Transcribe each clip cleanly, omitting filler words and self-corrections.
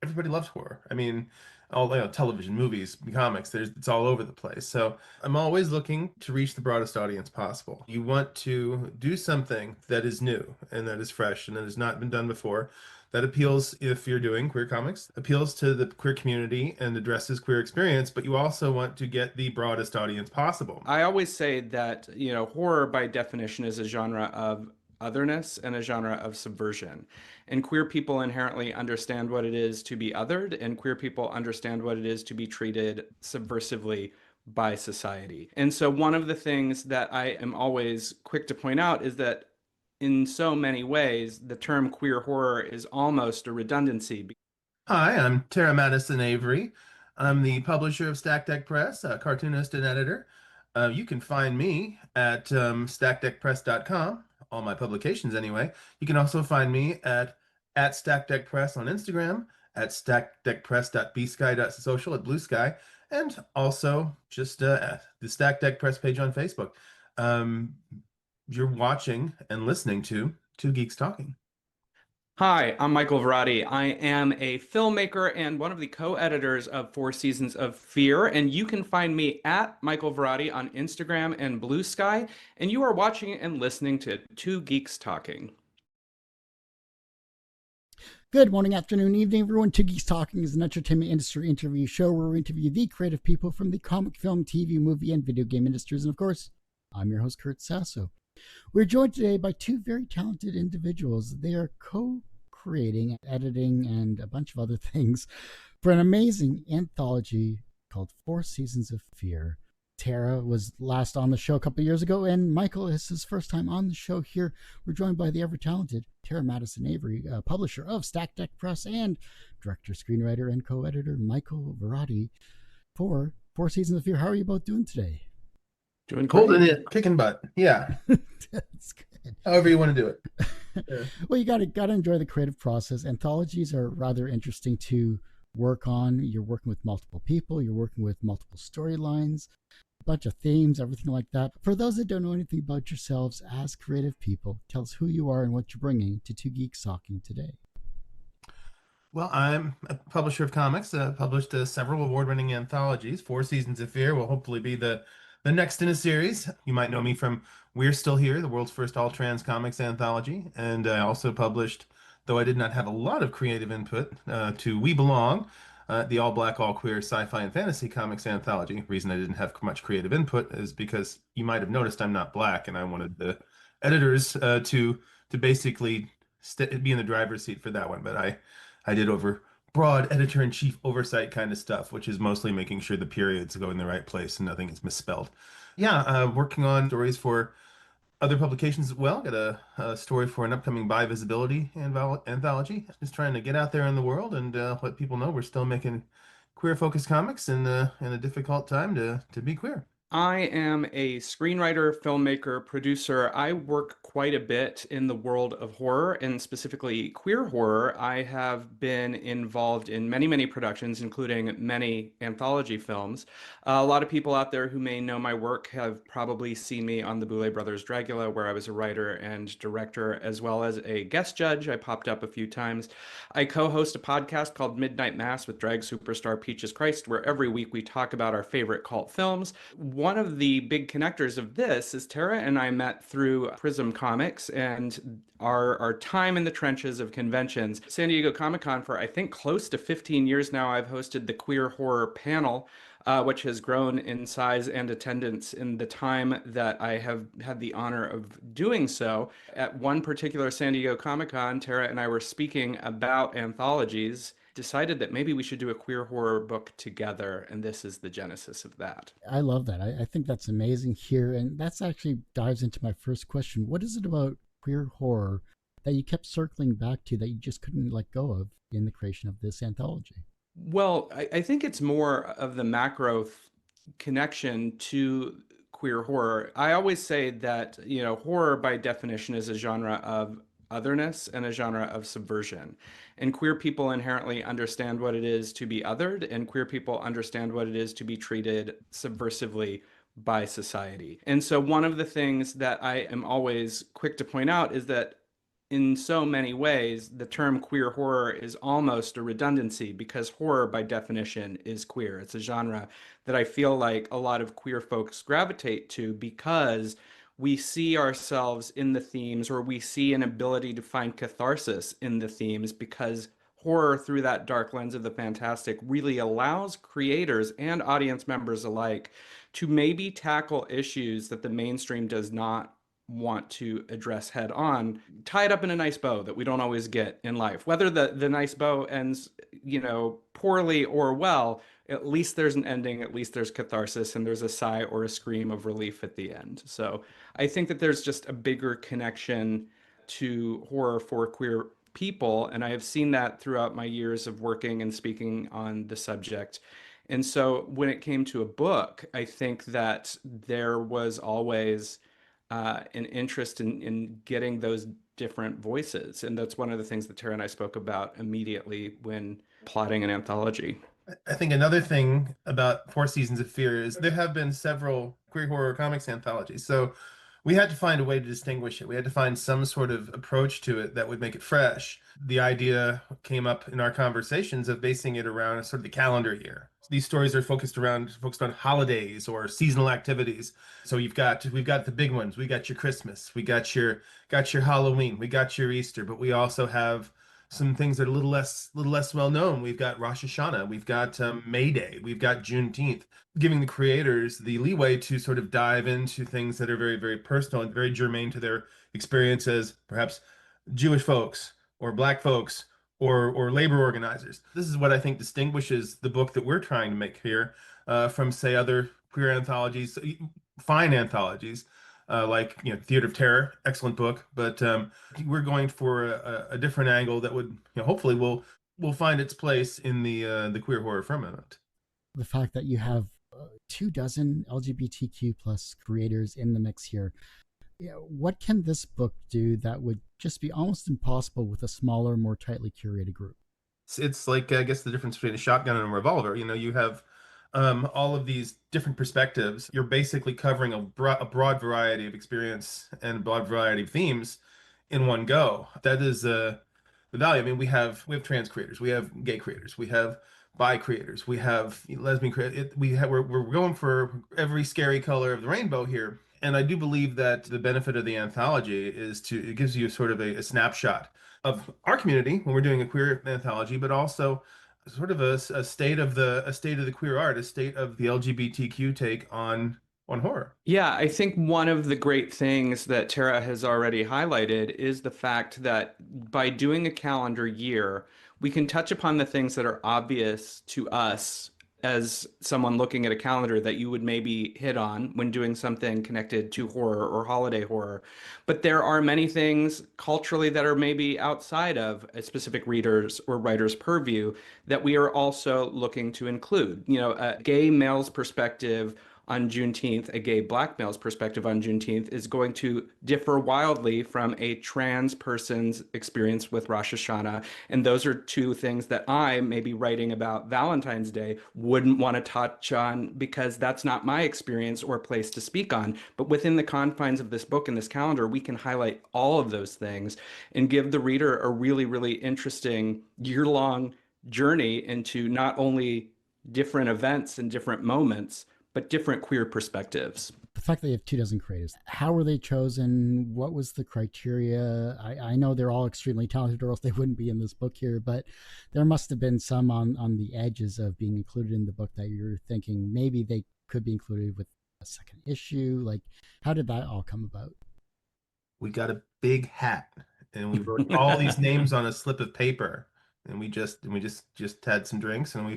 everybody loves horror. I mean, all television, movies, comics, it's all over the place. So I'm always looking to reach the broadest audience possible. You want to do something that is new and that is fresh and that has not been done before. That appeals, if you're doing queer comics, appeals to the queer community and addresses queer experience, but you also want to get the broadest audience possible. I always say that, horror by definition is a genre of otherness and a genre of subversion. And queer people inherently understand what it is to be othered, and queer people understand what it is to be treated subversively by society. And so, one of the things that I am always quick to point out is that in so many ways, the term queer horror is almost a redundancy. Hi, I'm Tara Madison Avery. I'm the publisher of Stack Deck Press, a cartoonist and editor. You can find me at stackdeckpress.com, all my publications anyway. You can also find me at Stack Deck Press on Instagram, at stackdeckpress.bsky.social at Blue Sky, and also just at the Stack Deck Press page on Facebook. Um, you're watching and listening to Two Geeks Talking. Hi, I'm Michael Varrati. I am a filmmaker and one of the co-editors of Four Seasons of Fear, and you can find me at Michael Varrati on Instagram and Blue Sky, and you are watching and listening to Two Geeks Talking. Good morning, afternoon, evening, everyone. Two Geeks Talking is an entertainment industry interview show where we interview the creative people from the comic, film, TV, movie, and video game industries. And of course, I'm your host, Kurt Sasso. We're joined today by two very talented individuals. They are co-creating, editing, and a bunch of other things for an amazing anthology called Four Seasons of Fear. Tara was last on the show a couple of years ago, and Michael is his first time on the show here. We're joined by the ever-talented Tara Madison Avery, publisher of Stack Deck Press and director, screenwriter, and co-editor Michael Varrati for Four Seasons of Fear. How are you both doing today? Doing great. Holding it, kicking butt. Yeah. That's good. However you want to do it. Yeah. Well, you gotta enjoy the creative process. Anthologies are rather interesting to work on. You're working with multiple people. You're working with multiple storylines, a bunch of themes, everything like that. For those that don't know anything about yourselves as creative people, tell us who you are and what you're bringing to Two Geeks Talking today. Well, I'm a publisher of comics, published several award-winning anthologies. Four Seasons of Fear will hopefully be the next in a series. You might know me from We're Still Here, the world's first all-trans comics anthology. And I also published, though I did not have a lot of creative input, to We Belong, the all-black, all-queer sci-fi and fantasy comics anthology. The reason I didn't have much creative input is because you might have noticed I'm not black, and I wanted the editors to basically be in the driver's seat for that one. But I did over broad editor-in-chief oversight kind of stuff, which is mostly making sure the periods go in the right place and nothing is misspelled. Yeah, working on stories for other publications as well. Got a story for an upcoming Bi Visibility anthology. Just trying to get out there in the world and let people know we're still making queer-focused comics in a difficult time to be queer. I am a screenwriter, filmmaker, producer. I work quite a bit in the world of horror and specifically queer horror. I have been involved in many, many productions, including many anthology films. A lot of people out there who may know my work have probably seen me on the Boulet Brothers' Dragula, where I was a writer and director, as well as a guest judge. I popped up a few times. I co-host a podcast called Midnight Mass with drag superstar Peaches Christ, where every week we talk about our favorite cult films. One of the big connectors of this is Tara and I met through Prism Comics and our time in the trenches of conventions. San Diego Comic-Con for I think close to 15 years now, I've hosted the queer horror panel, which has grown in size and attendance in the time that I have had the honor of doing so. At one particular San Diego Comic-Con, Tara and I were speaking about anthologies, decided that maybe we should do a queer horror book together, and this is the genesis of that. I love that. I think that's amazing here, and that's actually dives into my first question. What is it about queer horror that you kept circling back to that you just couldn't let go of in the creation of this anthology? Well, I think it's more of the macro connection to queer horror. I always say that, horror by definition is a genre of otherness and a genre of subversion. And queer people inherently understand what it is to be othered, and queer people understand what it is to be treated subversively by society. And so one of the things that I am always quick to point out is that in so many ways, the term queer horror is almost a redundancy because horror, by definition, is queer. It's a genre that I feel like a lot of queer folks gravitate to because we see ourselves in the themes, or we see an ability to find catharsis in the themes, because horror, through that dark lens of the fantastic, really allows creators and audience members alike to maybe tackle issues that the mainstream does not want to address head on, tie it up in a nice bow that we don't always get in life. Whether the nice bow ends, poorly or well, at least there's an ending, at least there's catharsis, and there's a sigh or a scream of relief at the end. So I think that there's just a bigger connection to horror for queer people, and I have seen that throughout my years of working and speaking on the subject. And so when it came to a book, I think that there was always an interest in getting those different voices. And that's one of the things that Tara and I spoke about immediately when plotting an anthology. I think another thing about Four Seasons of Fear is there have been several queer horror comics anthologies. So we had to find a way to distinguish it. We had to find some sort of approach to it that would make it fresh. The idea came up in our conversations of basing it around sort of the calendar year. These stories are focused on holidays or seasonal activities. So we've got the big ones. We got your Christmas, we got your Halloween, we got your Easter, but we also have some things that are little less well known. We've got Rosh Hashanah, we've got May Day, we've got Juneteenth, giving the creators the leeway to sort of dive into things that are very, very personal and very germane to their experience as perhaps Jewish folks or Black folks or labor organizers. This is what I think distinguishes the book that we're trying to make here from, say, other queer anthologies, fine anthologies. Like Theater of Terror, excellent book, but we're going for a different angle that would hopefully will find its place in the queer horror firmament. The fact that you have 24 LGBTQ plus creators in the mix here, what can this book do that would just be almost impossible with a smaller, more tightly curated group? It's like, I guess, the difference between a shotgun and a revolver. You have all of these different perspectives. You're basically covering a broad variety of experience and a broad variety of themes in one go. That is the value. I mean, we have trans creators, we have gay creators, we have bi creators, we have lesbian creators. We're going for every scary color of the rainbow here. And I do believe that the benefit of the anthology is it gives you sort of a snapshot of our community when we're doing a queer anthology, but also sort of a state of the queer art, a state of the LGBTQ take on horror. Yeah, I think one of the great things that Tara has already highlighted is the fact that by doing a calendar year, we can touch upon the things that are obvious to us as someone looking at a calendar that you would maybe hit on when doing something connected to horror or holiday horror. But there are many things culturally that are maybe outside of a specific reader's or writer's purview that we are also looking to include. A gay male's perspective on Juneteenth, a gay Black male's perspective on Juneteenth is going to differ wildly from a trans person's experience with Rosh Hashanah. And those are two things that I, maybe writing about Valentine's Day, wouldn't want to touch on because that's not my experience or place to speak on. But within the confines of this book and this calendar, we can highlight all of those things and give the reader a really, really interesting year-long journey into not only different events and different moments, but different queer perspectives. The fact that you have 24 creators, how were they chosen? What was the criteria? I know they're all extremely talented, or else they wouldn't be in this book here, but there must have been some on the edges of being included in the book that you're thinking maybe they could be included with a second issue. Like, how did that all come about? We got a big hat and we wrote all these names on a slip of paper, and we just had some drinks, and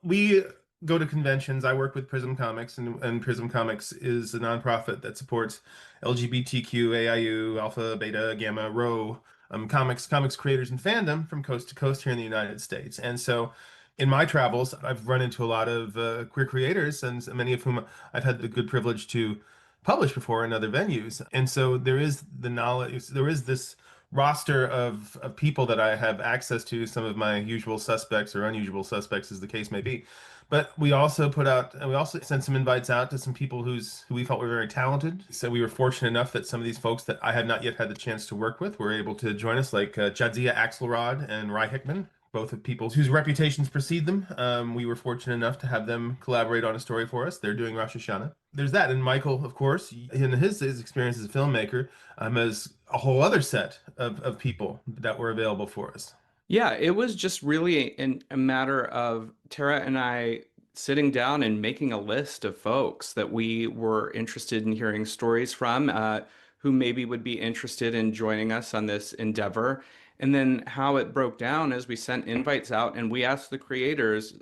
we go to conventions. I work with Prism Comics, and Prism Comics is a nonprofit that supports LGBTQ, AIU, Alpha, Beta, Gamma, Rho comics creators and fandom from coast to coast here in the United States. And so in my travels, I've run into a lot of queer creators, and many of whom I've had the good privilege to publish before in other venues. And so there is the knowledge, there is this roster of people that I have access to, some of my usual suspects or unusual suspects, as the case may be. But we also sent some invites out to some people who we felt were very talented. So we were fortunate enough that some of these folks that I have not yet had the chance to work with were able to join us, like Jadzia Axelrod and Rye Hickman, both of people whose reputations precede them. We were fortunate enough to have them collaborate on a story for us. They're doing Rosh Hashanah. There's that. And Michael, of course, in his experience as a filmmaker, has a whole other set of people that were available for us. Yeah, it was just really a matter of Tara and I sitting down and making a list of folks that we were interested in hearing stories from, who maybe would be interested in joining us on this endeavor. And then how it broke down is we sent invites out and we asked the creators,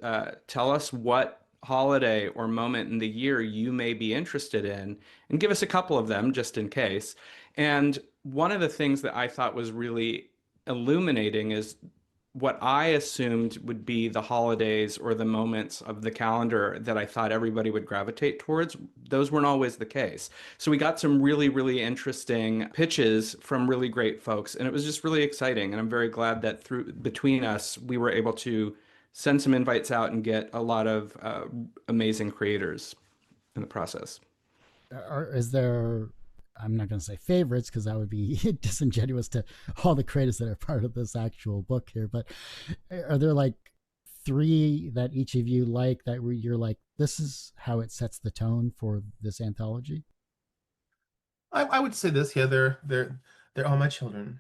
tell us what holiday or moment in the year you may be interested in, and give us a couple of them just in case. And one of the things that I thought was really illuminating is what I assumed would be the holidays or the moments of the calendar that I thought everybody would gravitate towards. Those weren't always the case. So we got some really, really interesting pitches from really great folks, and it was just really exciting. And I'm very glad that between us, we were able to send some invites out and get a lot of amazing creators in the process. Is there, I'm not going to say favorites because that would be disingenuous to all the creators that are part of this actual book here, but are there like three that each of you like that you're like, this is how it sets the tone for this anthology? I would say this, yeah, they're all my children,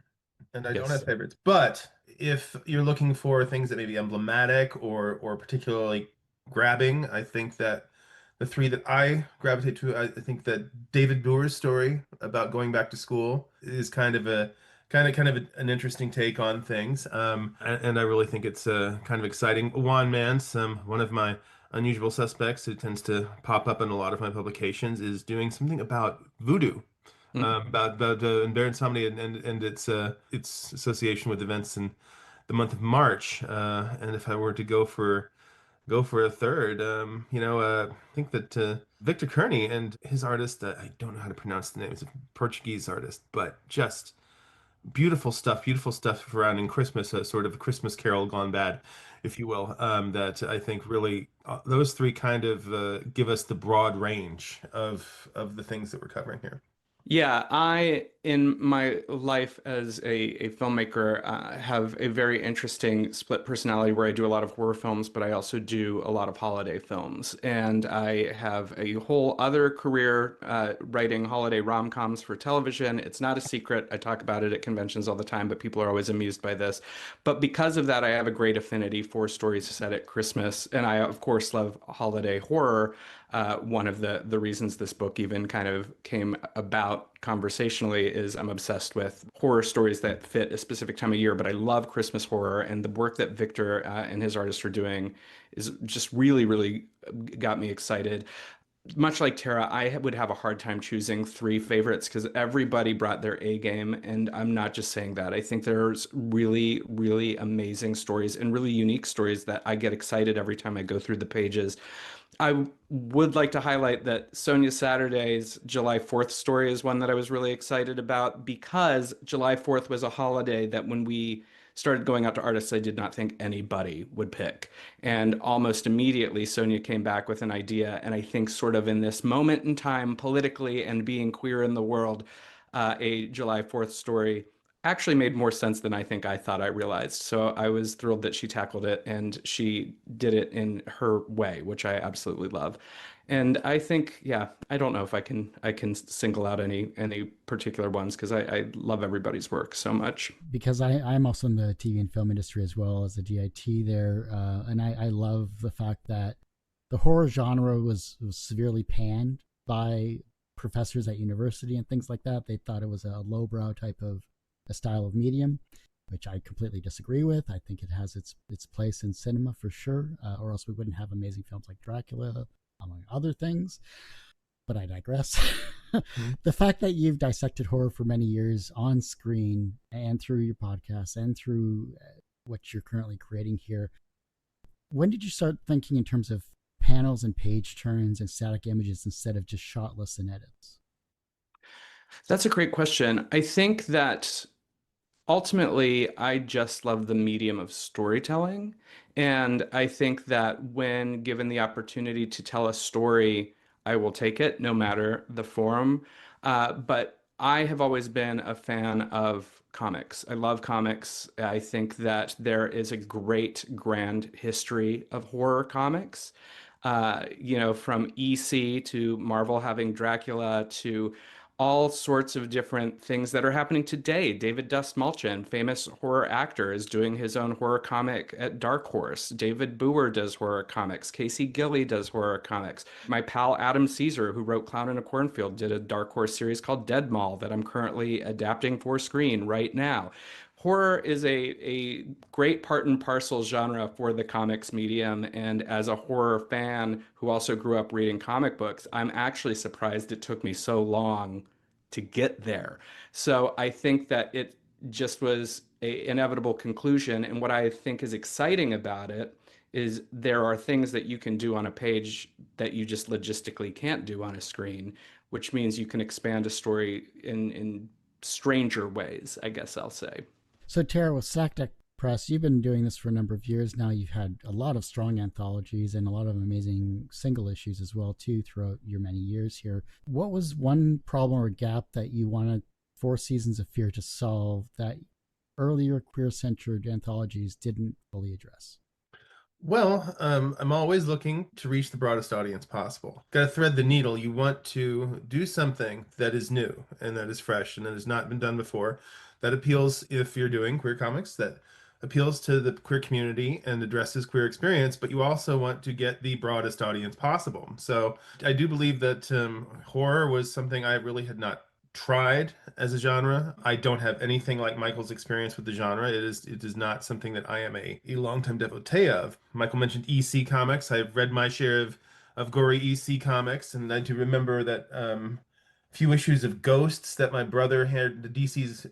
and I don't Yes. have favorites. But if you're looking for things that may be emblematic or particularly grabbing, I think that the three that I gravitate to, I think that David Boer's story about going back to school is an interesting take on things. And I really think it's kind of exciting. Juan Mance, one of my unusual suspects who tends to pop up in a lot of my publications, is doing something about voodoo, about Bear Insomnia and its association with events in the month of March. And if I were to go for a third, I think that Victor Kearney and his artist, I don't know how to pronounce the name. It's a Portuguese artist, but just beautiful stuff surrounding Christmas, a sort of a Christmas carol gone bad, if you will. That I think really those three kind of give us the broad range of the things that we're covering here. Yeah, I, in my life as a filmmaker, have a very interesting split personality where I do a lot of horror films, but I also do a lot of holiday films. And I have a whole other career writing holiday rom-coms for television. It's not a secret. I talk about it at conventions all the time, but people are always amused by this. But because of that, I have a great affinity for stories set at Christmas. And I, of course, love holiday horror. One of the reasons this book even kind of came about conversationally is I'm obsessed with horror stories that fit a specific time of year, but I love Christmas horror, and the work that Victor and his artists are doing is just really, really got me excited. Much like Tara, I would have a hard time choosing three favorites because everybody brought their A game, and I'm not just saying that. I think there's really, really amazing stories and really unique stories that I get excited every time I go through the pages. I would like to highlight that Sonia Saturday's July 4th story is one that I was really excited about because July 4th was a holiday that when we started going out to artists, I did not think anybody would pick. And almost immediately, Sonia came back with an idea. And I think, sort of in this moment in time, politically and being queer in the world, a July 4th story actually made more sense than I think I thought I realized. So I was thrilled that she tackled it and she did it in her way, which I absolutely love. And I think, yeah, I don't know if I can single out any particular ones because I love everybody's work so much. Because I'm also in the TV and film industry as well as a DIT there, and I love the fact that the horror genre was severely panned by professors at university and things like that. They thought it was a lowbrow type of a style of medium, which I completely disagree with. I think it has its place in cinema for sure, or else we wouldn't have amazing films like Dracula, among other things. But I digress. The fact that you've dissected horror for many years on screen and through your podcast and through what you're currently creating here, when did you start thinking in terms of panels and page turns and static images instead of just shot lists and edits? That's a great question. I think that Ultimately, I just love the medium of storytelling. And I think that when given the opportunity to tell a story, I will take it no matter the form. But I have always been a fan of comics. I love comics. I think that there is a great grand history of horror comics. From EC to Marvel having Dracula to all sorts of different things that are happening today. David Dastmalchian, famous horror actor, is doing his own horror comic at Dark Horse. David Booher does horror comics. Casey Gilly does horror comics. My pal Adam Caesar, who wrote Clown in a Cornfield, did a Dark Horse series called Dead Mall that I'm currently adapting for screen right now. Horror is a great part and parcel genre for the comics medium. And as a horror fan who also grew up reading comic books, I'm actually surprised it took me so long to get there. So I think that it just was a inevitable conclusion. And what I think is exciting about it is there are things that you can do on a page that you just logistically can't do on a screen, which means you can expand a story in stranger ways, I guess I'll say. So, Tara, with Slack Deck Press, you've been doing this for a number of years now. You've had a lot of strong anthologies and a lot of amazing single issues as well, too, throughout your many years here. What was one problem or gap that you wanted Four Seasons of Fear to solve that earlier queer-centered anthologies didn't fully address? Well, I'm always looking to reach the broadest audience possible. Got to thread the needle. You want to do something that is new and that is fresh and that has not been done before, that appeals if you're doing queer comics, that appeals to the queer community and addresses queer experience, but you also want to get the broadest audience possible. So I do believe that horror was something I really had not tried as a genre. I don't have anything like Michael's experience with the genre. It is not something that I am a longtime devotee of. Michael mentioned EC comics. I've read my share of gory EC comics, and I do remember that few issues of Ghosts that my brother had, the DC's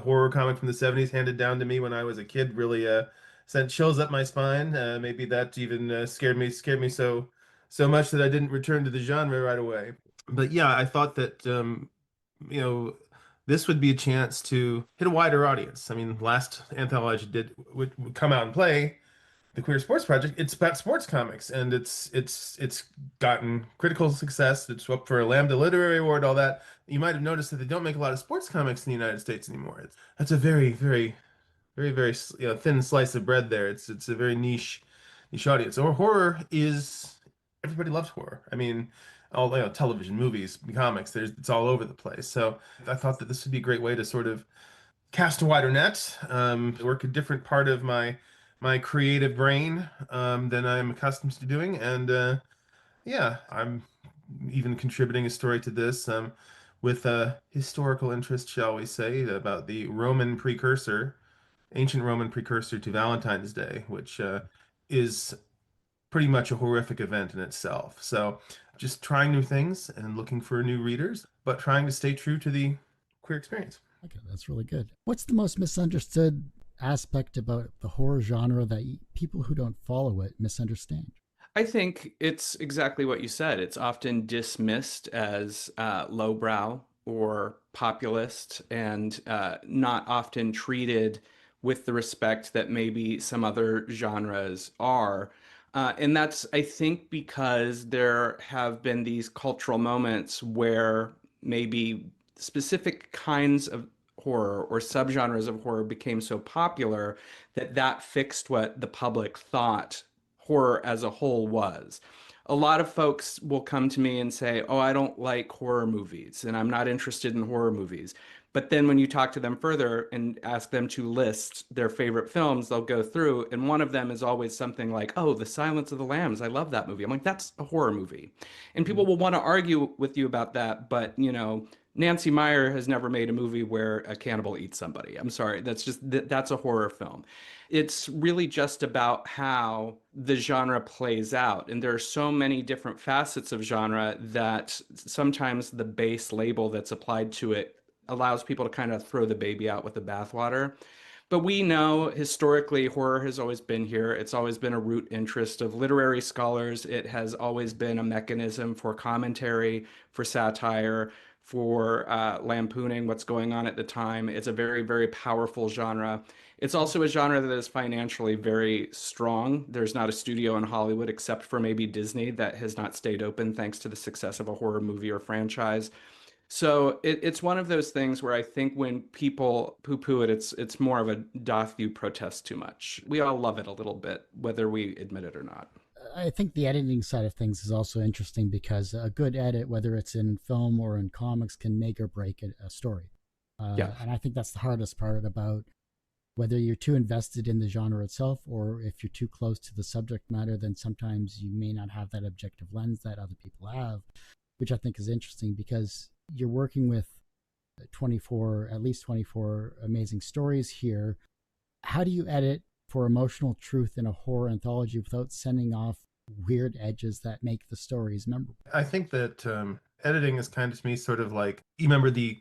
horror comic from the 70s, handed down to me when I was a kid, really sent chills up my spine. Maybe that even scared me so much that I didn't return to the genre right away. But yeah, I thought that you know, this would be a chance to hit a wider audience. I mean, last anthology would come out and play the Queer Sports Project. It's about sports comics, and it's gotten critical success. It's up for a Lambda Literary Award, all that. You might have noticed that they don't make a lot of sports comics in the United States anymore. That's a very thin slice of bread there. It's a very niche audience. Or horror is everybody loves horror. I mean, all television, movies, comics. It's all over the place. So I thought that this would be a great way to sort of cast a wider net, work a different part of my creative brain than I'm accustomed to doing, and yeah, I'm even contributing a story to this with a historical interest, shall we say, about the ancient Roman precursor to Valentine's Day, which is pretty much a horrific event in itself. So just trying new things and looking for new readers, but trying to stay true to the queer experience. Okay, that's really good. What's the most misunderstood aspect about the horror genre that people who don't follow it misunderstand? I think it's exactly what you said. It's often dismissed as lowbrow or populist and not often treated with the respect that maybe some other genres are. And that's, I think, because there have been these cultural moments where maybe specific kinds of horror or subgenres of horror became so popular that that fixed what the public thought horror as a whole was. A lot of folks will come to me and say, "Oh, I don't like horror movies and I'm not interested in horror movies." But then when you talk to them further and ask them to list their favorite films, they'll go through, and one of them is always something like, "Oh, The Silence of the Lambs. I love that movie." I'm like, "That's a horror movie." And people will want to argue with you about that, but Nancy Meyer has never made a movie where a cannibal eats somebody. I'm sorry. That's a horror film. It's really just about how the genre plays out. And there are so many different facets of genre that sometimes the base label that's applied to it allows people to kind of throw the baby out with the bathwater. But we know historically horror has always been here. It's always been a root interest of literary scholars. It has always been a mechanism for commentary, for satire, for lampooning what's going on at the time. It's a very, very powerful genre. It's also a genre that is financially very strong. There's not a studio in Hollywood, except for maybe Disney, that has not stayed open thanks to the success of a horror movie or franchise. So it's one of those things where I think when people poo-poo it, it's more of a doth you protest too much. We all love it a little bit, whether we admit it or not. I think the editing side of things is also interesting because a good edit, whether it's in film or in comics, can make or break a story. Yeah. And I think that's the hardest part about whether you're too invested in the genre itself or if you're too close to the subject matter, then sometimes you may not have that objective lens that other people have, which I think is interesting because you're working with 24, at least 24 amazing stories here. How do you edit for emotional truth in a horror anthology without sending off weird edges that make the stories memorable? I think that editing is kind of to me sort of like, you remember the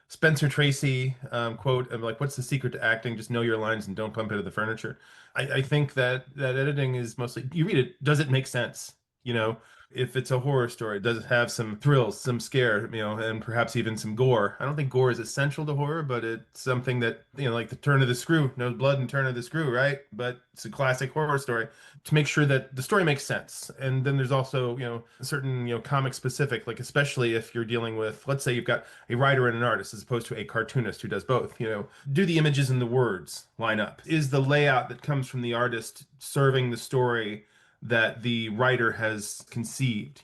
Spencer Tracy quote of like, what's the secret to acting? Just know your lines and don't bump into the furniture. I think that editing is mostly, you read it, does it make sense? You know, if it's a horror story, does it have some thrills, some scare, and perhaps even some gore? I don't think gore is essential to horror, but it's something that, like the turn of the screw, no blood and turn of the screw, right? But it's a classic horror story to make sure that the story makes sense. And then there's also, certain, comic specific, like especially if you're dealing with, let's say you've got a writer and an artist as opposed to a cartoonist who does both, do the images and the words line up? Is the layout that comes from the artist serving the story that the writer has conceived?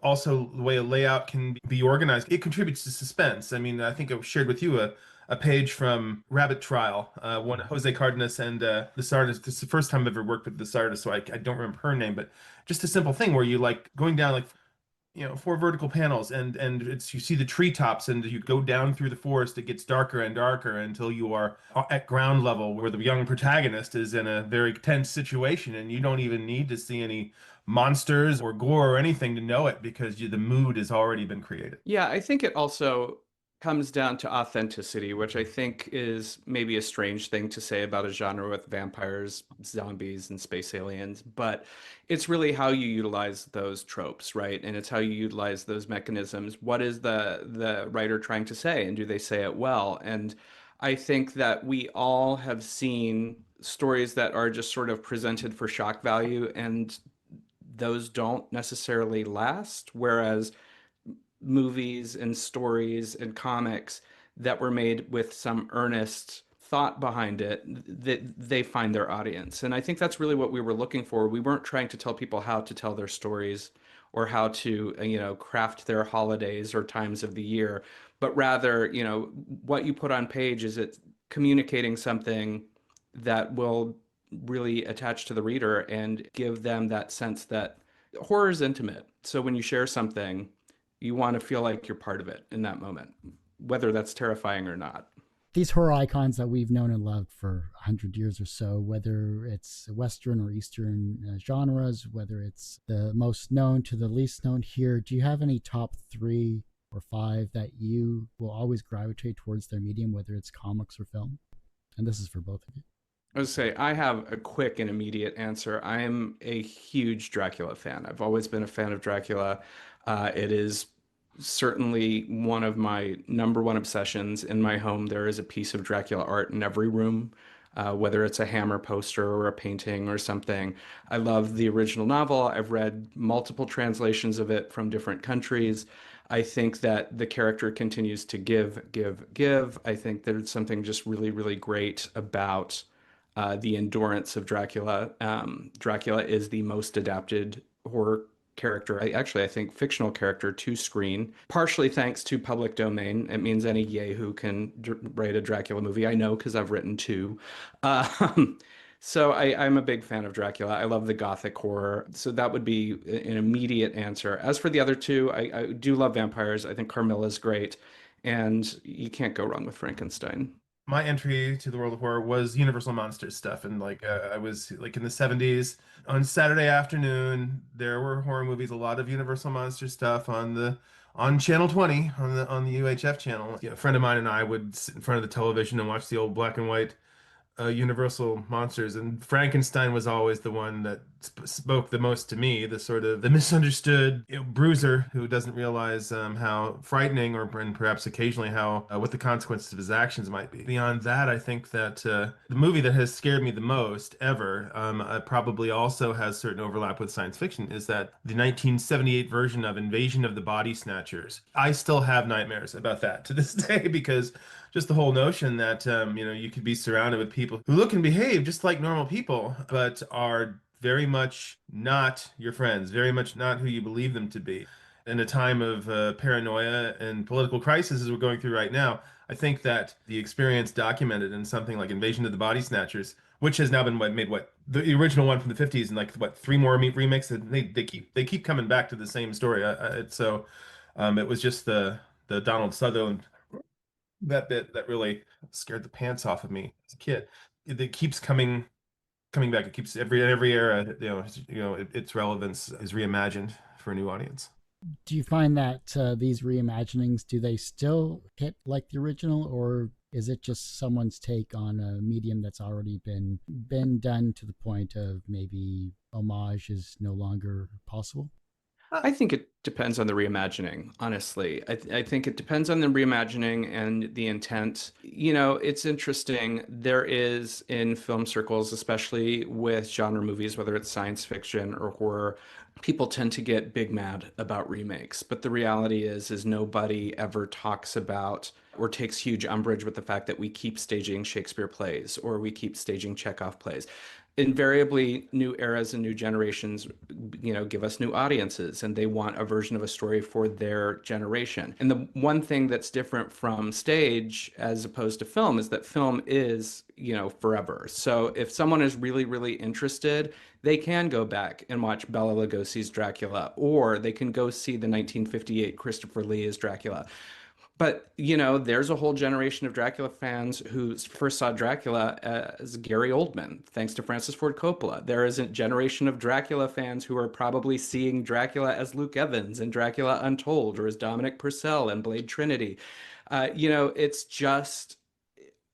Also, the way a layout can be organized, it contributes to suspense. I mean, I think I shared with you a page from Rabbit Trial, one Jose Cardenas and this artist. This is the first time I've ever worked with this artist, so I don't remember her name, but just a simple thing where you like going down like 4 vertical panels, and it's, you see the treetops, and you go down through the forest. It gets darker and darker until you are at ground level, where the young protagonist is in a very tense situation, and you don't even need to see any monsters or gore or anything to know it, because the mood has already been created. Yeah, I think it also comes down to authenticity, which I think is maybe a strange thing to say about a genre with vampires, zombies, and space aliens, but it's really how you utilize those tropes, right? And it's how you utilize those mechanisms. What is the writer trying to say, and do they say it well? And I think that we all have seen stories that are just sort of presented for shock value, and those don't necessarily last, whereas movies and stories and comics that were made with some earnest thought behind it, that they find their audience. And I think that's really what we were looking for. We weren't trying to tell people how to tell their stories or how to, craft their holidays or times of the year, but rather, what you put on page, is it communicating something that will really attach to the reader and give them that sense that horror is intimate. So when you share something, you want to feel like you're part of it in that moment, whether that's terrifying or not. These horror icons that we've known and loved for 100 years or so, whether it's Western or Eastern genres, whether it's the most known to the least known here, do you have any top 3 or 5 that you will always gravitate towards their medium, whether it's comics or film? And this is for both of you. I would say I have a quick and immediate answer. I am a huge Dracula fan. I've always been a fan of Dracula. It is certainly one of my number one obsessions. In my home, there is a piece of Dracula art in every room, whether it's a Hammer poster or a painting or something. I love the original novel. I've read multiple translations of it from different countries. I think that the character continues to give, give, give. I think there's something just really, really great about the endurance of Dracula. Dracula is the most adapted horror character, I think fictional character, to screen, partially thanks to public domain. It means any yahoo can write a Dracula movie. I know because I've written 2. So I'm a big fan of Dracula. I love the gothic horror. So that would be an immediate answer. As for the other 2, I do love vampires. I think Carmilla's great. And you can't go wrong with Frankenstein. My entry to the world of horror was Universal Monsters stuff, and like I was like in the 70s on Saturday afternoon, there were horror movies, a lot of Universal Monsters stuff on Channel 20 on the UHF channel. A friend of mine and I would sit in front of the television and watch the old black and white universal monsters, and Frankenstein was always the one that spoke the most to me. The sort of the misunderstood, bruiser who doesn't realize how frightening, or and perhaps occasionally how what the consequences of his actions might be. Beyond that, I think that the movie that has scared me the most ever, probably also has certain overlap with science fiction, is that the 1978 version of Invasion of the Body Snatchers. I still have nightmares about that to this day because just the whole notion that you could be surrounded with people who look and behave just like normal people, but are very much not your friends, very much not who you believe them to be. In a time of paranoia and political crisis as we're going through right now, I think that the experience documented in something like Invasion of the Body Snatchers, which has now been made the original one from the 50s, and like three more remakes, and they keep coming back to the same story. It was just the Donald Sutherland, that bit that really scared the pants off of me as a kid. It keeps coming back. It keeps every era, its relevance is reimagined for a new audience. Do you find that these reimaginings, do they still hit like the original, or is it just someone's take on a medium that's already been done to the point of maybe homage is no longer possible? I think it depends on the reimagining, honestly. I think it depends on the reimagining and the intent. It's interesting. There is in film circles, especially with genre movies, whether it's science fiction or horror, people tend to get big mad about remakes. But the reality is nobody ever talks about or takes huge umbrage with the fact that we keep staging Shakespeare plays or we keep staging Chekhov plays. Invariably, new eras and new generations, give us new audiences, and they want a version of a story for their generation. And the one thing that's different from stage as opposed to film is that film is, forever. So if someone is really, really interested, they can go back and watch Bela Lugosi's Dracula, or they can go see the 1958 Christopher Lee as Dracula. But, there's a whole generation of Dracula fans who first saw Dracula as Gary Oldman, thanks to Francis Ford Coppola. There is a generation of Dracula fans who are probably seeing Dracula as Luke Evans and Dracula Untold, or as Dominic Purcell and Blade Trinity. It's just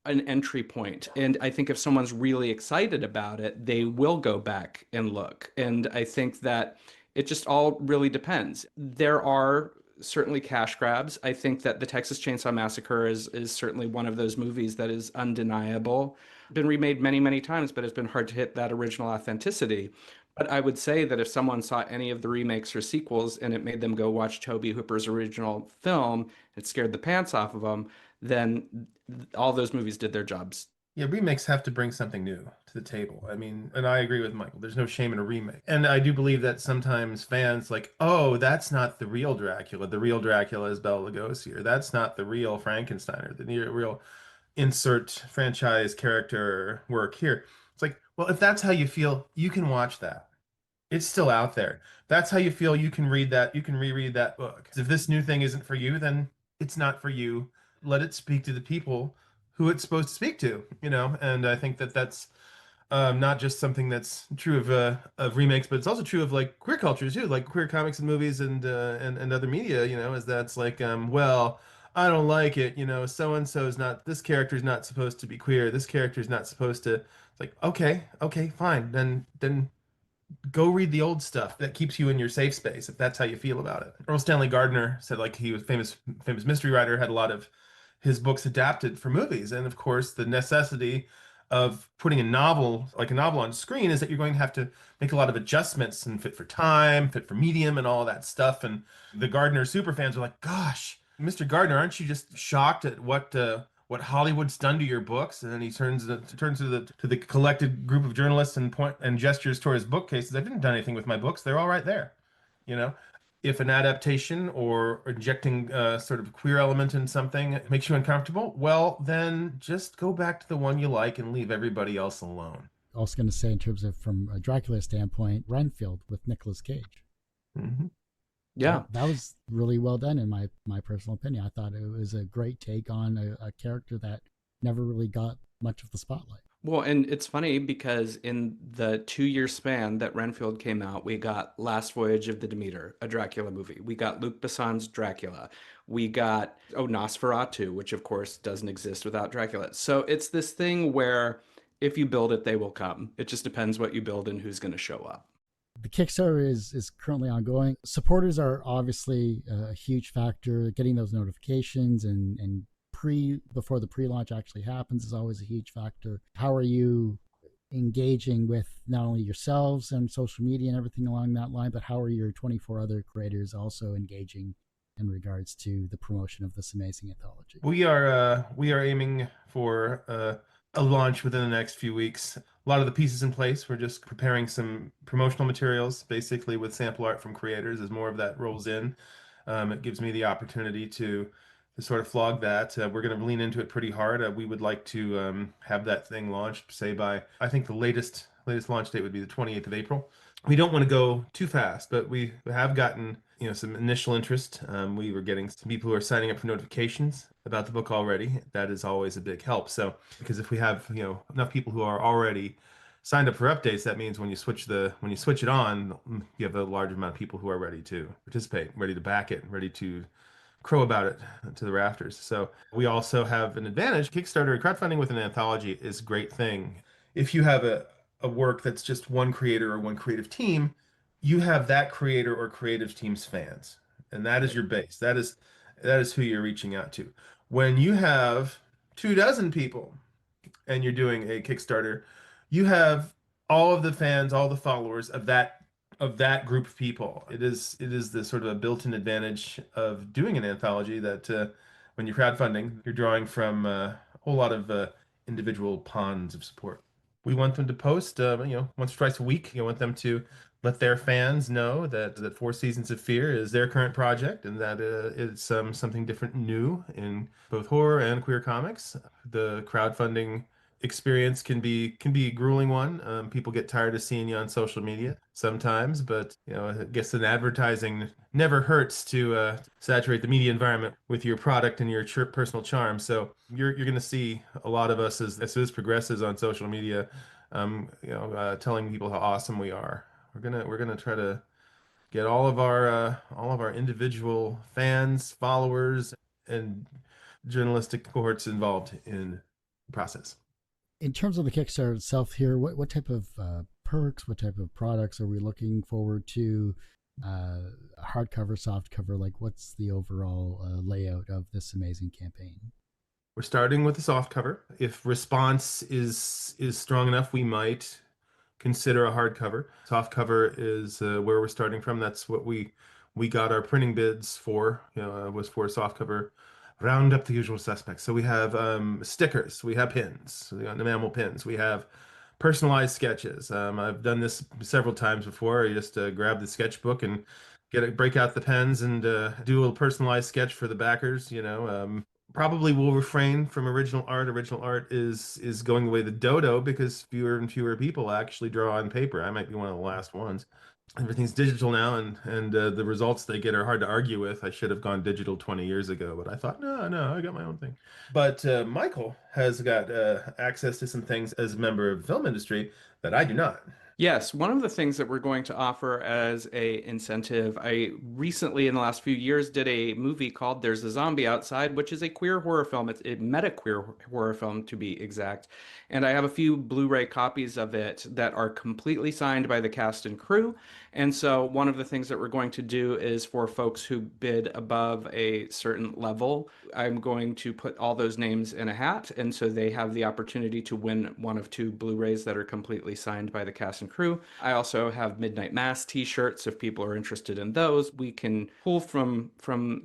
an entry point. And I think if someone's really excited about it, they will go back and look. And I think that it just all really depends. There are certainly cash grabs. I think that the Texas Chainsaw Massacre is certainly one of those movies that is undeniable. Been remade many, many times, but it's been hard to hit that original authenticity. But I would say that if someone saw any of the remakes or sequels and it made them go watch Tobe Hooper's original film, it scared the pants off of them, then all those movies did their jobs. Yeah, remakes have to bring something new to the table. I mean, and I agree with Michael. There's no shame in a remake. And I do believe that sometimes fans like, oh, that's not the real Dracula. The real Dracula is Bela Lugosi, or that's not the real Frankenstein, or the real insert franchise character work here. It's like, well, if that's how you feel, you can watch that. It's still out there. If that's how you feel, you can read that. You can reread that book. If this new thing isn't for you, then it's not for you. Let it speak to the people who it's supposed to speak to, and I think that that's not just something that's true of remakes, but it's also true of like queer cultures too, like queer comics and movies and other media, is that's like, well, I don't like it, so and so is not, this character is not supposed to be queer, this character is not supposed to. It's like, okay, fine, then go read the old stuff that keeps you in your safe space if that's how you feel about it. Earl Stanley Gardner said, like, he was famous mystery writer, had a lot of his books adapted for movies, and of course the necessity of putting a novel on screen is that you're going to have to make a lot of adjustments and fit for time, fit for medium, and all that stuff. And the Gardner superfans are like, gosh, Mr. Gardner, aren't you just shocked at what Hollywood's done to your books? And then he turns to the collected group of journalists and gestures toward his bookcases. I didn't do anything with my books. They're all right there. If an adaptation or injecting a sort of queer element in something makes you uncomfortable, well, then just go back to the one you like and leave everybody else alone. I was going to say, in terms of from a Dracula standpoint, Renfield with Nicolas Cage. Mm-hmm. Yeah, that was really well done in my personal opinion. I thought it was a great take on a character that never really got much of the spotlight. Well, and it's funny because in the 2-year span that Renfield came out, we got Last Voyage of the Demeter, a Dracula movie. We got Luc Besson's Dracula. We got Nosferatu, which of course doesn't exist without Dracula. So it's this thing where If you build it, they will come. It just depends what you build and who's going to show up. The Kickstarter is currently ongoing. Supporters are obviously a huge factor. Getting those notifications and before the pre-launch actually happens is always a huge factor. How are you engaging with not only yourselves and social media and everything along that line, but how are your 24 other creators also engaging in regards to the promotion of this amazing anthology? We are aiming for a launch within the next few weeks. A lot of the pieces in place. We're just preparing some promotional materials, basically with sample art from creators. As more of that rolls in, it gives me the opportunity to sort of flog that. We're going to lean into it pretty hard. We would like to have that thing launched, say by, I think the latest launch date would be the 28th of April. We don't want to go too fast, but we have gotten some initial interest. We were getting some people who are signing up for notifications about the book already. That is always a big help. So because if we have enough people who are already signed up for updates, that means when you switch it on, you have a large amount of people who are ready to participate, ready to back it, ready to crow about it to the rafters. So we also have an advantage. Kickstarter crowdfunding with an anthology is a great thing. If you have a work that's just one creator or one creative team, you have that creator or creative team's fans, and that is your base. That is who you're reaching out to. When you have 24 people and you're doing a Kickstarter, you have all of the fans, all the followers of that group of people. It is the sort of a built-in advantage of doing an anthology that when you're crowdfunding, you're drawing from a whole lot of individual ponds of support. We want them to post, once or twice a week. You want them to let their fans know that Four Seasons of Fear is their current project and that it's something different, and new in both horror and queer comics. The crowdfunding experience can be a grueling one. People get tired of seeing you on social media sometimes, but I guess an advertising never hurts to saturate the media environment with your product and your personal charm. So you're going to see a lot of us as this progresses on social media, telling people how awesome we are. We're gonna try to get all of our individual fans, followers, and journalistic cohorts involved in the process. In terms of the Kickstarter itself here, what type of perks, what type of products are we looking forward to? Hardcover, softcover, like what's the overall layout of this amazing campaign? We're starting with the soft cover. If response is strong enough, we might consider a hardcover. Soft cover is where we're starting from. That's what we got our printing bids for. Was for a soft cover. Round up the usual suspects. So we have stickers, we have pins, we got enamel pins, we have personalized sketches. I've done this several times before. You just grab the sketchbook and break out the pens and do a little personalized sketch for the backers. Probably will refrain from original art. Original art is going the way of the dodo because fewer and fewer people actually draw on paper. I might be one of the last ones. Everything's digital now, and the results they get are hard to argue with. I should have gone digital 20 years ago, but I thought, no, I got my own thing. But Michael has got access to some things as a member of the film industry that I do not. Yes, one of the things that we're going to offer as a incentive, I recently in the last few years did a movie called There's a Zombie Outside, which is a queer horror film. It's a meta queer horror film to be exact. And I have a few Blu-ray copies of it that are completely signed by the cast and crew. And so one of the things that we're going to do is for folks who bid above a certain level, I'm going to put all those names in a hat. And so they have the opportunity to win one of two Blu-rays that are completely signed by the cast and crew. I also have Midnight Mass t-shirts if people are interested in those. We can pull from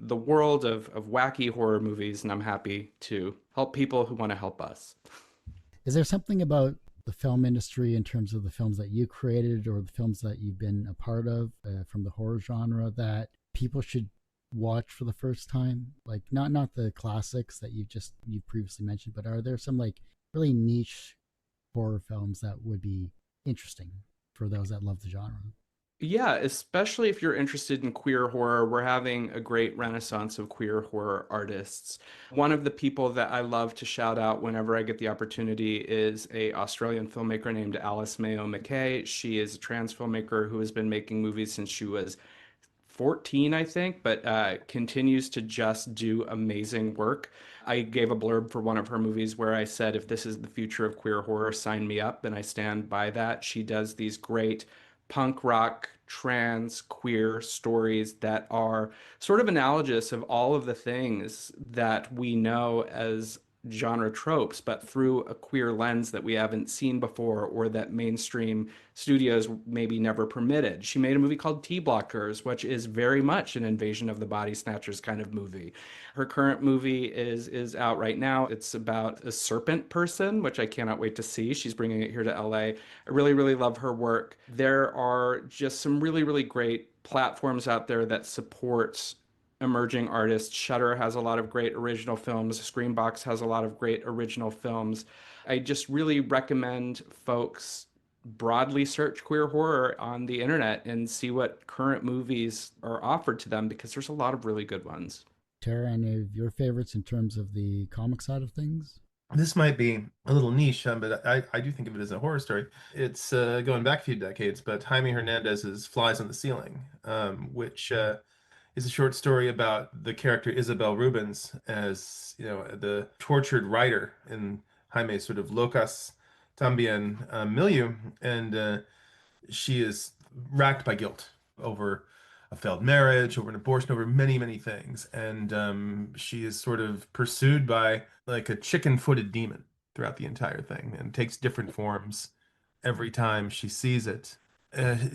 the world of wacky horror movies, and I'm happy to help people who want to help us. Is there something about the film industry in terms of the films that you created or the films that you've been a part of from the horror genre that people should watch for the first time? Like not the classics that you previously mentioned, but are there some like really niche horror films that would be interesting for those that love the genre? Yeah, especially if you're interested in queer horror, we're having a great renaissance of queer horror artists. One of the people that I love to shout out whenever I get the opportunity is a Australian filmmaker named Alice Mayo McKay. She is a trans filmmaker who has been making movies since she was 14, I think, but continues to just do amazing work. I gave a blurb for one of her movies where I said, if this is the future of queer horror, sign me up. And I stand by that. She does these great punk rock, trans, queer stories that are sort of analogous of all of the things that we know as genre tropes, but through a queer lens that we haven't seen before or that mainstream studios maybe never permitted. She made a movie called T-Blockers, which is very much an Invasion of the Body Snatchers kind of movie. Her current movie is out right now. It's about a serpent person, which I cannot wait to see. She's bringing it here to LA. I really, really love her work. There are just some really, really great platforms out there that support emerging artists. Shudder has a lot of great original films. Screenbox has a lot of great original films. I just really recommend folks broadly search queer horror on the internet and see what current movies are offered to them, because there's a lot of really good ones. Tara, any of your favorites in terms of the comic side of things? This might be a little niche, but I do think of it as a horror story. It's going back a few decades, but Jaime Hernandez's Flies on the Ceiling, which is a short story about the character Isabel Rubens as, the tortured writer in Jaime's sort of locus también milieu, and she is racked by guilt over a failed marriage, over an abortion, over many, many things. And she is sort of pursued by like a chicken-footed demon throughout the entire thing and takes different forms every time she sees it.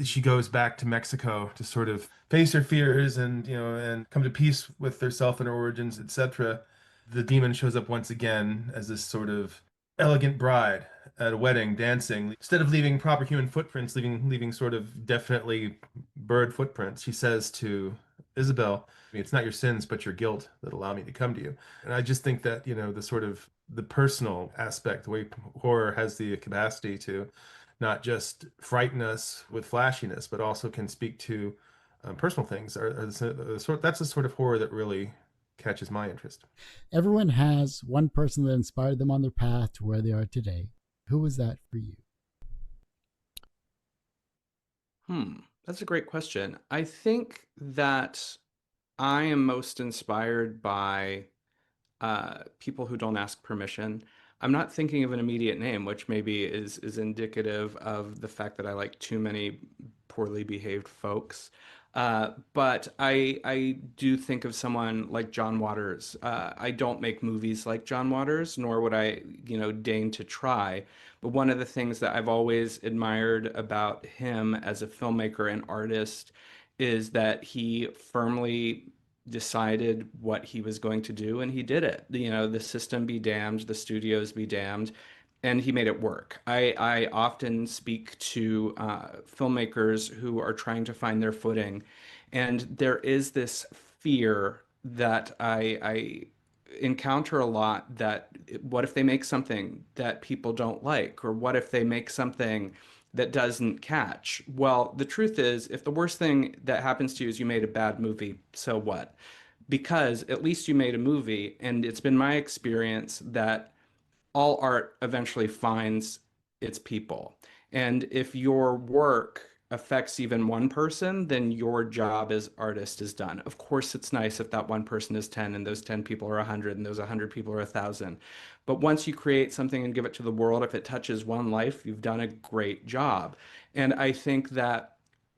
She goes back to Mexico to sort of face her fears and, and come to peace with herself and her origins, etc. The demon shows up once again as this sort of elegant bride at a wedding dancing. Instead of leaving proper human footprints, leaving sort of definitely bird footprints, she says to Isabel, "It's not your sins, but your guilt that allow me to come to you." And I just think that, the sort of the personal aspect, the way horror has the capacity to not just frighten us with flashiness, but also can speak to personal things, that's the sort of horror that really catches my interest. Everyone has one person that inspired them on their path to where they are today. Who was that for you? That's a great question. I think that I am most inspired by people who don't ask permission. I'm not thinking of an immediate name, which maybe is indicative of the fact that I like too many poorly behaved folks. But I do think of someone like John Waters. I don't make movies like John Waters, nor would I, deign to try. But one of the things that I've always admired about him as a filmmaker and artist is that he firmly decided what he was going to do and he did it. The system be damned, the studios be damned, and he made it work. I often speak to filmmakers who are trying to find their footing, and there is this fear that I encounter a lot, that what if they make something that people don't like, or what if they make something that doesn't catch? Well, the truth is, if the worst thing that happens to you is you made a bad movie, so what? Because at least you made a movie, and it's been my experience that all art eventually finds its people. And if your work affects even one person, then your job as artist is done. Of course, it's nice if that one person is 10 and those 10 people are 100 and those 100 people are 1,000. But once you create something and give it to the world, if it touches one life, you've done a great job. And I think that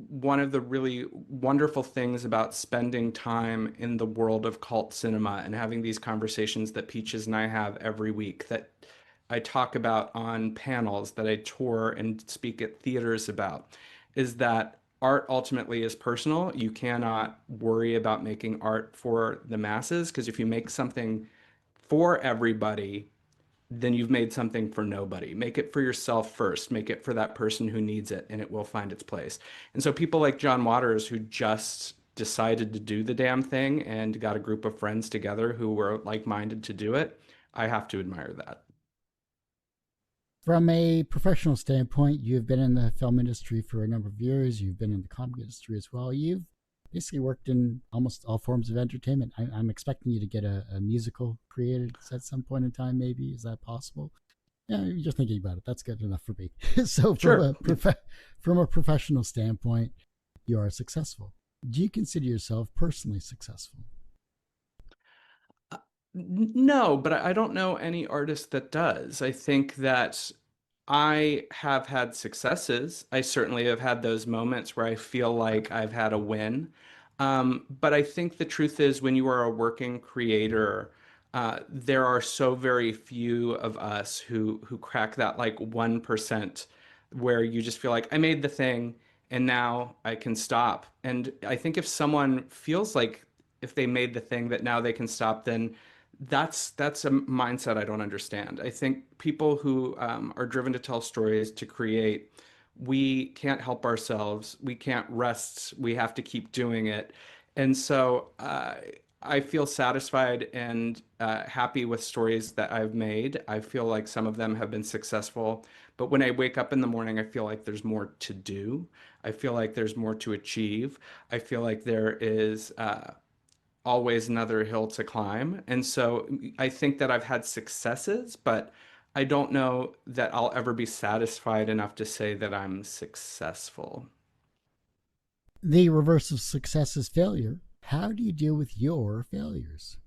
one of the really wonderful things about spending time in the world of cult cinema and having these conversations that Peaches and I have every week, that I talk about on panels, that I tour and speak at theaters about, is that art ultimately is personal. You cannot worry about making art for the masses, because if you make something for everybody, then you've made something for nobody. Make it for yourself first. Make it for that person who needs it, and it will find its place. And so people like John Waters, who just decided to do the damn thing and got a group of friends together who were like-minded to do it, I have to admire that. From a professional standpoint, you've been in the film industry for a number of years. You've been in the comic industry as well. You've basically worked in almost all forms of entertainment. I'm expecting you to get a musical created at some point in time, maybe. Is that possible? Yeah, you're thinking about it. That's good enough for me. So Sure. From a professional standpoint, you are successful. Do you consider yourself personally successful? No, but I don't know any artist that does. I think that I have had successes. I certainly have had those moments where I feel like I've had a win. But I think the truth is, when you are a working creator, there are so very few of us who crack that like 1% where you just feel like I made the thing and now I can stop. And I think if someone feels like if they made the thing that now they can stop, then that's a mindset I don't understand. I think people who are driven to tell stories, to create, we can't help ourselves. We can't rest. We have to keep doing it. And so I feel satisfied and happy with stories that I've made. I feel like some of them have been successful. But when I wake up in the morning, I feel like there's more to do. I feel like there's more to achieve. I feel like there is always another hill to climb. And so I think that I've had successes, but I don't know that I'll ever be satisfied enough to say that I'm successful. The reverse of success is failure. How do you deal with your failures?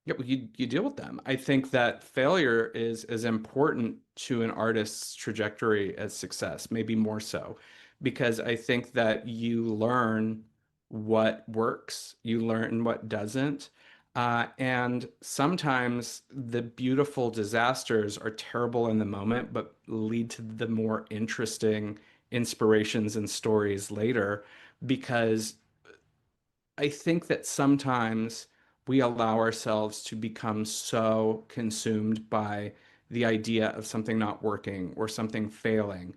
Yeah, well, you deal with them. I think that failure is as important to an artist's trajectory as success, maybe more so, because I think that you learn what works, you learn what doesn't. And sometimes the beautiful disasters are terrible in the moment, but lead to the more interesting inspirations and stories later, because I think that sometimes we allow ourselves to become so consumed by the idea of something not working or something failing.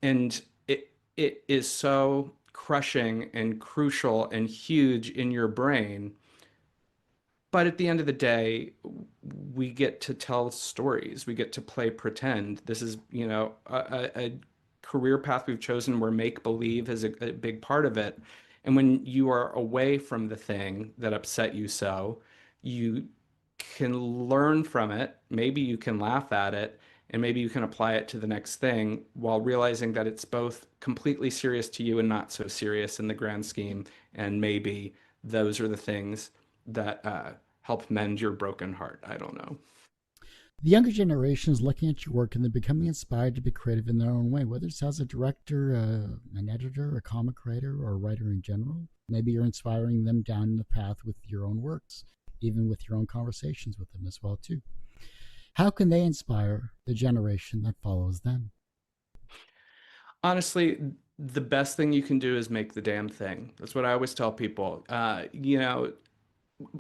And it is so crushing and crucial and huge in your brain, but at the end of the day, we get to tell stories. We get to play pretend. This is, a career path we've chosen where make believe is a big part of it. And when you are away from the thing that upset you so, you can learn from it. Maybe you can laugh at it, and maybe you can apply it to the next thing while realizing that it's both completely serious to you and not so serious in the grand scheme. And maybe those are the things that help mend your broken heart. I don't know. The younger generation is looking at your work and they're becoming inspired to be creative in their own way, whether it's as a director, an editor, a comic writer, or a writer in general. Maybe you're inspiring them down the path with your own works, even with your own conversations with them as well too. How can they inspire the generation that follows them? Honestly, the best thing you can do is make the damn thing. That's what I always tell people.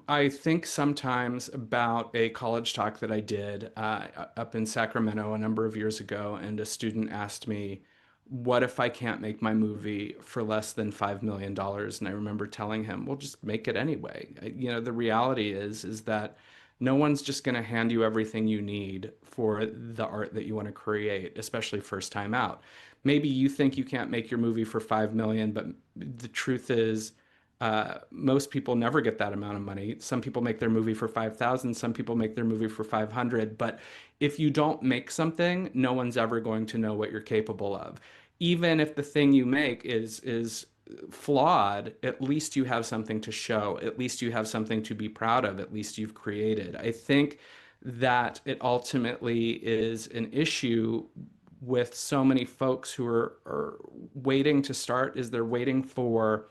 I think sometimes about a college talk that I did up in Sacramento a number of years ago, and a student asked me, "What if I can't make my movie for less than $5 million?" And I remember telling him, "Well, just make it anyway." The reality is that no one's just going to hand you everything you need for the art that you want to create, especially first time out. Maybe you think you can't make your movie for 5 million, but the truth is most people never get that amount of money. Some people make their movie for 5,000, some people make their movie for 500, but if you don't make something, no one's ever going to know what you're capable of. Even if the thing you make is flawed, at least you have something to show. At least you have something to be proud of. At least you've created. I think that it ultimately is an issue with so many folks who are waiting to start, is they're waiting for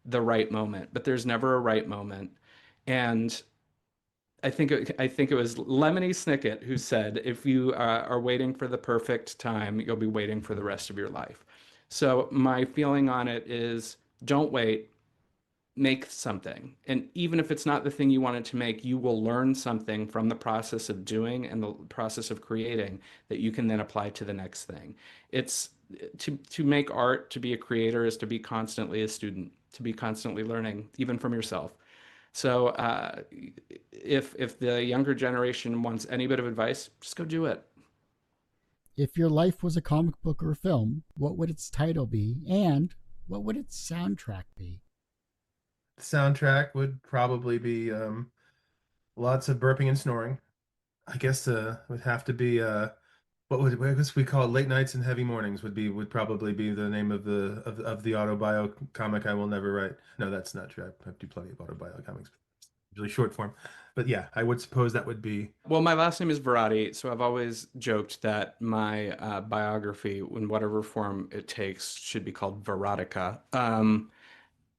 the right moment, but there's never a right moment. And I think it was Lemony Snicket who said, "If you are waiting for the perfect time, you'll be waiting for the rest of your life." So my feeling on it is, don't wait, make something. And even if it's not the thing you wanted to make, you will learn something from the process of doing and the process of creating that you can then apply to the next thing. It's to make art, to be a creator, is to be constantly a student, to be constantly learning, even from yourself. So if the younger generation wants any bit of advice, just go do it. If your life was a comic book or a film, what would its title be? And what would its soundtrack be? The soundtrack would probably be lots of burping and snoring. I guess would have to be I guess we call it late nights and heavy mornings would probably be the name of the autobio comic I will never write. No, that's not true. I do plenty of autobio comics. usually short form. But yeah, I would suppose that would be. Well, my last name is Varrati, so I've always joked that my biography, in whatever form it takes, should be called Varrotica.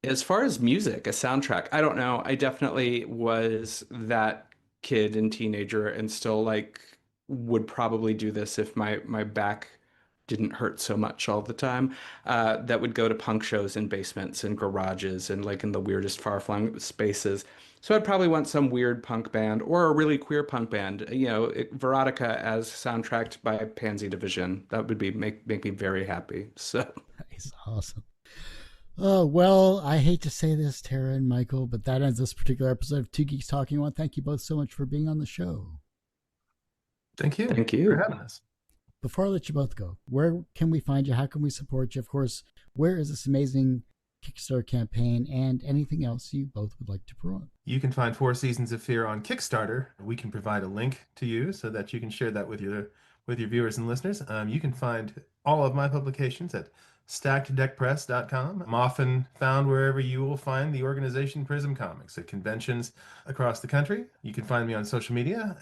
As far as music, a soundtrack, I don't know. I definitely was that kid and teenager and still like would probably do this if my back didn't hurt so much all the time. That would go to punk shows in basements and garages and like in the weirdest far-flung spaces. So I'd probably want some weird punk band or a really queer punk band. Verotica as soundtracked by Pansy Division. That would be make me very happy. So Nice. Awesome. Oh, well, I hate to say this, Tara and Michael, but that ends this particular episode of Two Geeks Talking. I want to thank you both so much for being on the show. Thank you. Thank for you. having us. Before I let you both go, where can we find you? How can we support you? Of course, where is this amazing Kickstarter campaign and anything else you both would like to promote? You can find Four Seasons of Fear on Kickstarter. We can provide a link to you so that you can share that with your viewers and listeners. You can find all of my publications at stackeddeckpress.com. I'm often found wherever you will find the organization Prism Comics at conventions across the country. You can find me on social media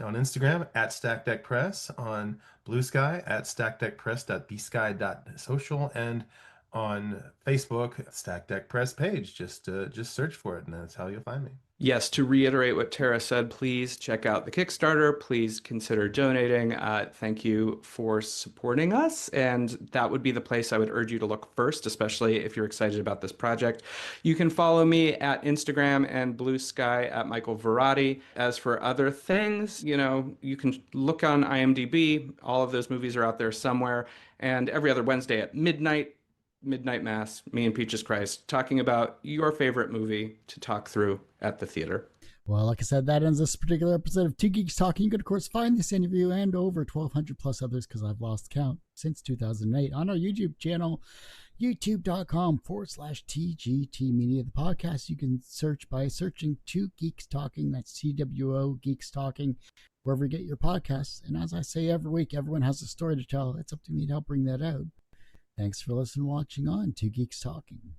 on Instagram at StackDeckPress, on Blue Sky at stackdeckpress.bsky.social, and on Facebook, Stack Deck Press page. Just search for it, and that's how you'll find me. Yes, to reiterate what Tara said, please check out the Kickstarter. Please consider donating. Thank you for supporting us. And that would be the place I would urge you to look first, especially if you're excited about this project. You can follow me at Instagram and Blue Sky at Michael Varrati. As for other things, you can look on IMDb. All of those movies are out there somewhere. And every other Wednesday at midnight Mass, me and Peaches Christ, talking about your favorite movie to talk through at the theater. Well, like I said, that ends this particular episode of Two Geeks Talking. You can, of course, find this interview and over 1,200 plus others, because I've lost count, since 2008 on our YouTube channel, youtube.com/TGT Media. The podcast you can search by searching Two Geeks Talking. That's TWO Geeks Talking, wherever you get your podcasts. And as I say every week, everyone has a story to tell. It's up to me to help bring that out. Thanks for listening and watching on Two Geeks Talking.